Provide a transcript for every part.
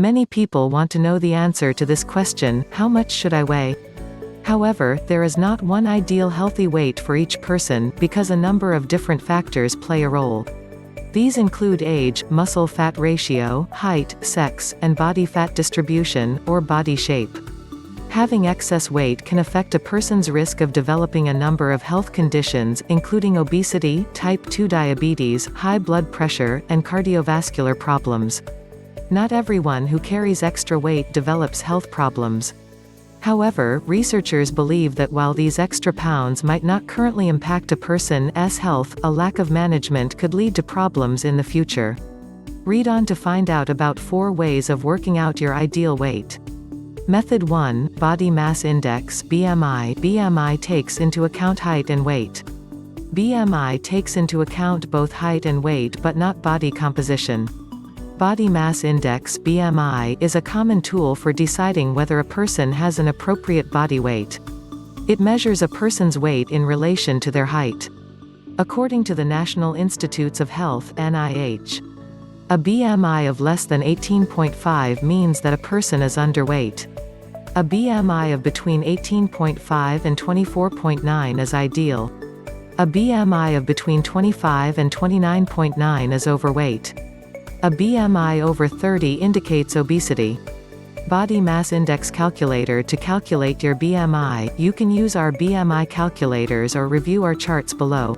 Many people want to know the answer to this question: how much should I weigh? However, there is not one ideal healthy weight for each person, because a number of different factors play a role. These include age, muscle-fat ratio, height, sex, and body fat distribution, or body shape. Having excess weight can affect a person's risk of developing a number of health conditions, including obesity, type 2 diabetes, high blood pressure, and cardiovascular problems. Not everyone who carries extra weight develops health problems. However, researchers believe that while these extra pounds might not currently impact a person's health, a lack of management could lead to problems in the future. Read on to find out about 4 ways of working out your ideal weight. Method 1, Body Mass Index (BMI). BMI takes into account height and weight. BMI takes into account both height and weight but not body composition. Body Mass Index (BMI) is a common tool for deciding whether a person has an appropriate body weight. It measures a person's weight in relation to their height. According to the National Institutes of Health (NIH), a BMI of less than 18.5 means that a person is underweight. A BMI of between 18.5 and 24.9 is ideal. A BMI of between 25 and 29.9 is overweight. A BMI over 30 indicates obesity. Body Mass Index Calculator. To calculate your BMI, you can use our BMI calculators or review our charts below.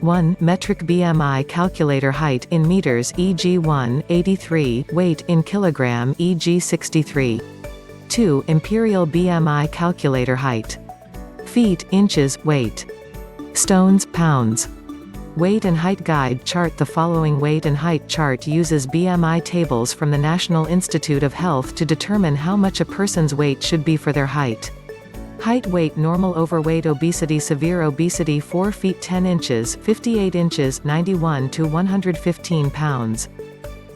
1. Metric BMI calculator. Height in meters, e.g. 183, weight in kilogram, e.g. 63. 2. Imperial BMI calculator. Height. Feet, inches, weight. Stones, pounds. Weight and height guide chart. The following weight and height chart uses BMI tables from the National Institute of Health to determine how much a person's weight should be for their height. Height, weight, normal, overweight, obesity, severe obesity. 4 feet 10 inches, 58 inches, 91 to 115 pounds.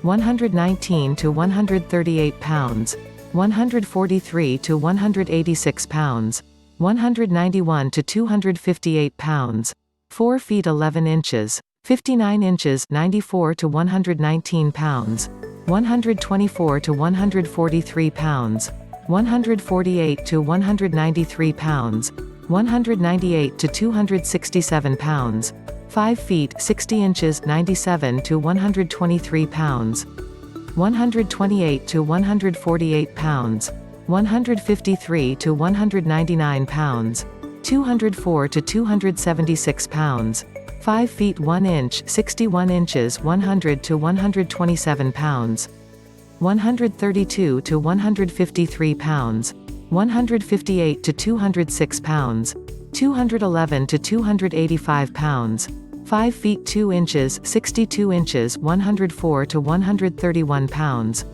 119 to 138 pounds. 143 to 186 pounds. 191 to 258 pounds. 4 feet 11 inches, 59 inches, 94 to 119 pounds. 124 to 143 pounds. 148 to 193 pounds. 198 to 267 pounds. 5 feet 60 inches, 97 to 123 pounds. 128 to 148 pounds. 153 to 199 pounds. 204 to 276 pounds. 5 feet 1 inch, 61 inches, 100 to 127 pounds. 132 to 153 pounds. 158 to 206 pounds. 211 to 285 pounds. 5 feet 2 inches, 62 inches, 104 to 131 pounds.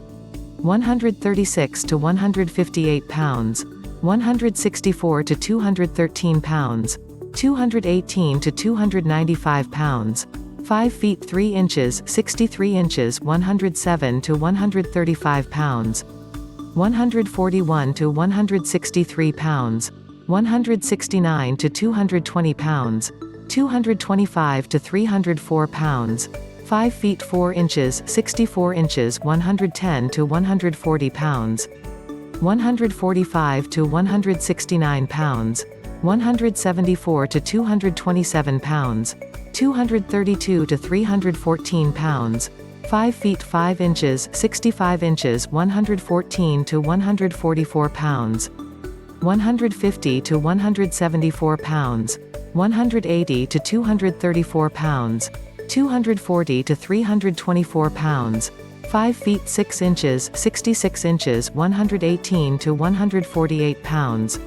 136 to 158 pounds. 164 to 213 pounds. 218 to 295 pounds. 5 feet 3 inches, 63 inches, 107 to 135 pounds. 141 to 163 pounds. 169 to 220 pounds. 225 to 304 pounds. 5 feet 4 inches, 64 inches, 110 to 140 pounds. 145 to 169 pounds. 174 to 227 pounds. 232 to 314 pounds. 5 feet 5 inches, 65 inches, 114 to 144 pounds. 150 to 174 pounds. 180 to 234 pounds. 240 to 324 pounds. 5 feet 6 inches, 66 inches, 118 to 148 pounds.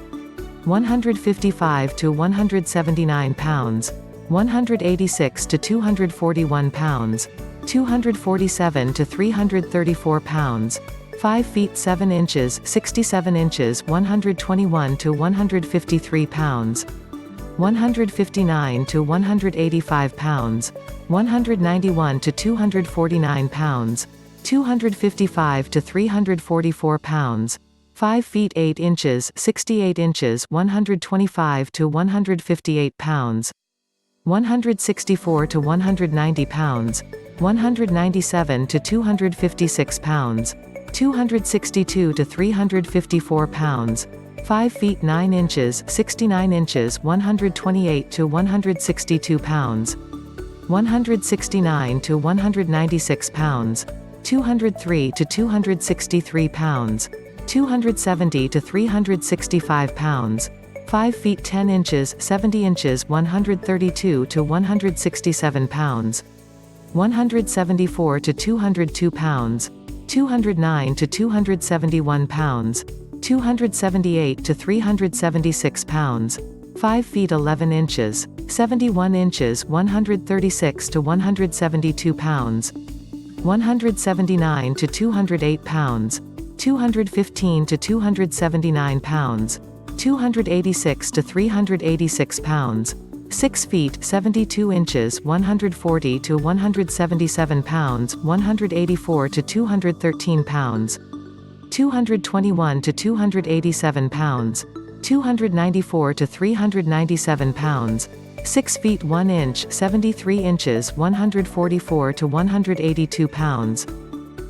155 to 179 pounds. 186 to 241 pounds. 247 to 334 pounds. 5 feet 7 inches, 67 inches, 121 to 153 pounds. 159 to 185 pounds. 191 to 249 pounds. 255 to 344 pounds. 5 feet 8 inches, 68 inches, 125 to 158 pounds. 164 to 190 pounds. 197 to 256 pounds. 262 to 354 pounds. 5 feet 9 inches, 69 inches, 128 to 162 pounds. 169 to 196 pounds. 203 to 263 pounds. 270 to 365 pounds. 5 feet 10 inches, 70 inches, 132 to 167 pounds. 174 to 202 pounds. 209 to 271 pounds. 278 to 376 pounds. 5 feet 11 inches, 71 inches, 136 to 172 pounds. 179 to 208 pounds. 215 to 279 pounds. 286 to 386 pounds. 6 feet 72 inches, 140 to 177 pounds. 184 to 213 pounds. 221 to 287 pounds. 294 to 397 pounds. 6 feet 1 inch, 73 inches, 144 to 182 pounds.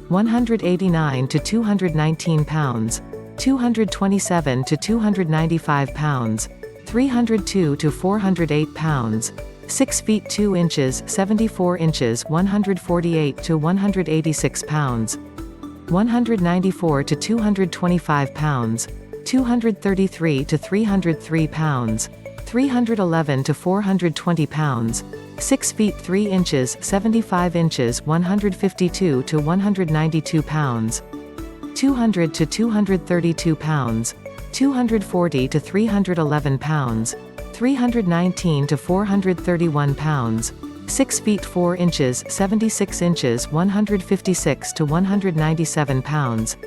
189 to 219 pounds. 227 to 295 pounds. 302 to 408 pounds. 6 feet 2 inches, 74 inches, 148 to 186 pounds. 194 to 225 pounds. 233 to 303 pounds. 311 to 420 pounds. 6 feet 3 inches, 75 inches, 152 to 192 pounds. 200 to 232 pounds. 240 to 311 pounds. 319 to 431 pounds. 6 feet 4 inches, 76 inches, 156 to 197 pounds.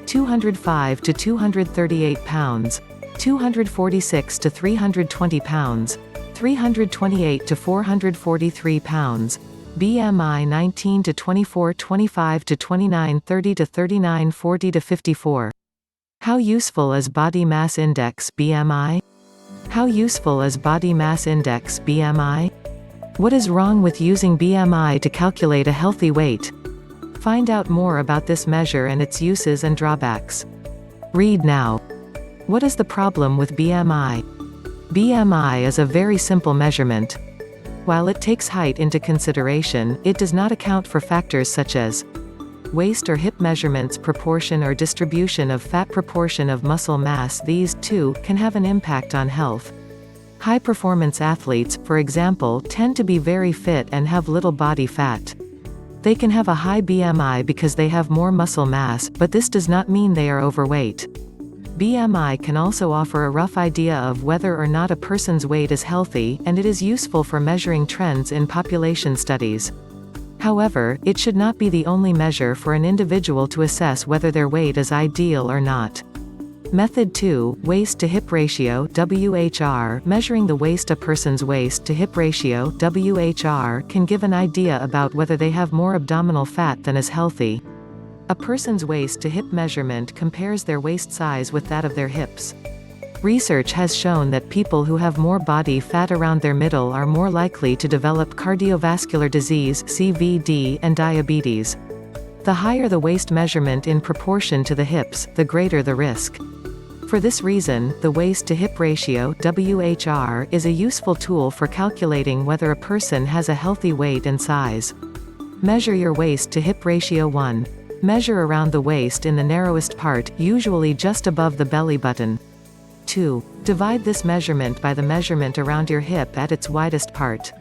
205 to 238 pounds. 246 to 320 pounds. 328 to 443 pounds. BMI 19 to 24, 25 to 29, 30 to 39, 40 to 54. How useful is body mass index (BMI)? How useful is body mass index (BMI)? What is wrong with using BMI to calculate a healthy weight? Find out more about this measure and its uses and drawbacks. Read now. What is the problem with BMI? BMI is a very simple measurement. While it takes height into consideration, it does not account for factors such as waist or hip measurements, proportion or distribution of fat, proportion of muscle mass. These, too, can have an impact on health. High-performance athletes, for example, tend to be very fit and have little body fat. They can have a high BMI because they have more muscle mass, but this does not mean they are overweight. BMI can also offer a rough idea of whether or not a person's weight is healthy, and it is useful for measuring trends in population studies. However, it should not be the only measure for an individual to assess whether their weight is ideal or not. Method 2, waist-to-hip ratio (WHR). Measuring the waist. A person's waist-to-hip ratio (WHR) can give an idea about whether they have more abdominal fat than is healthy. A person's waist-to-hip measurement compares their waist size with that of their hips. Research has shown that people who have more body fat around their middle are more likely to develop cardiovascular disease (CVD) and diabetes. The higher the waist measurement in proportion to the hips, the greater the risk. For this reason, the waist-to-hip ratio (WHR) is a useful tool for calculating whether a person has a healthy weight and size. Measure your waist-to-hip ratio. 1. Measure around the waist in the narrowest part, usually just above the belly button. 2. Divide this measurement by the measurement around your hip at its widest part.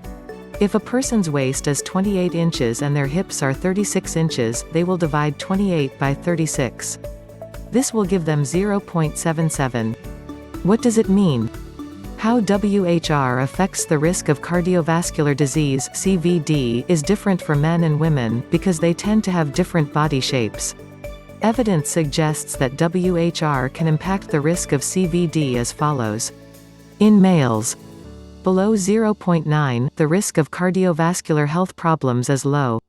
If a person's waist is 28 inches and their hips are 36 inches, they will divide 28 by 36. This will give them 0.77. What does it mean? How WHR affects the risk of cardiovascular disease (CVD) is different for men and women, because they tend to have different body shapes. Evidence suggests that WHR can impact the risk of CVD as follows. In males, below 0.9, the risk of cardiovascular health problems is low.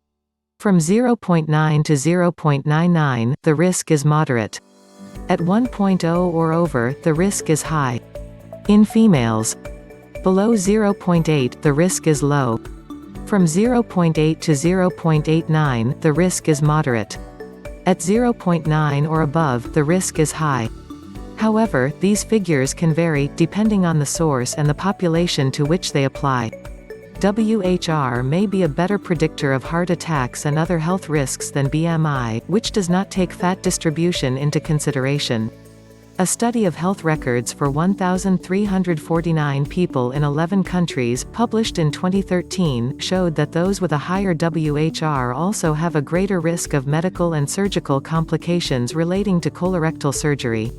From 0.9 to 0.99, the risk is moderate. At 1.0 or over, the risk is high. In females, below 0.8, the risk is low. From 0.8 to 0.89, the risk is moderate. At 0.9 or above, the risk is high. However, these figures can vary, depending on the source and the population to which they apply. WHR may be a better predictor of heart attacks and other health risks than BMI, which does not take fat distribution into consideration. A study of health records for 1,349 people in 11 countries, published in 2013, showed that those with a higher WHR also have a greater risk of medical and surgical complications relating to colorectal surgery.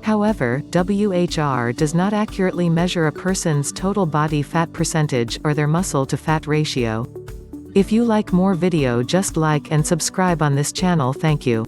However, WHR does not accurately measure a person's total body fat percentage, or their muscle-to-fat ratio. If you like more video, just like and subscribe on this channel. Thank you.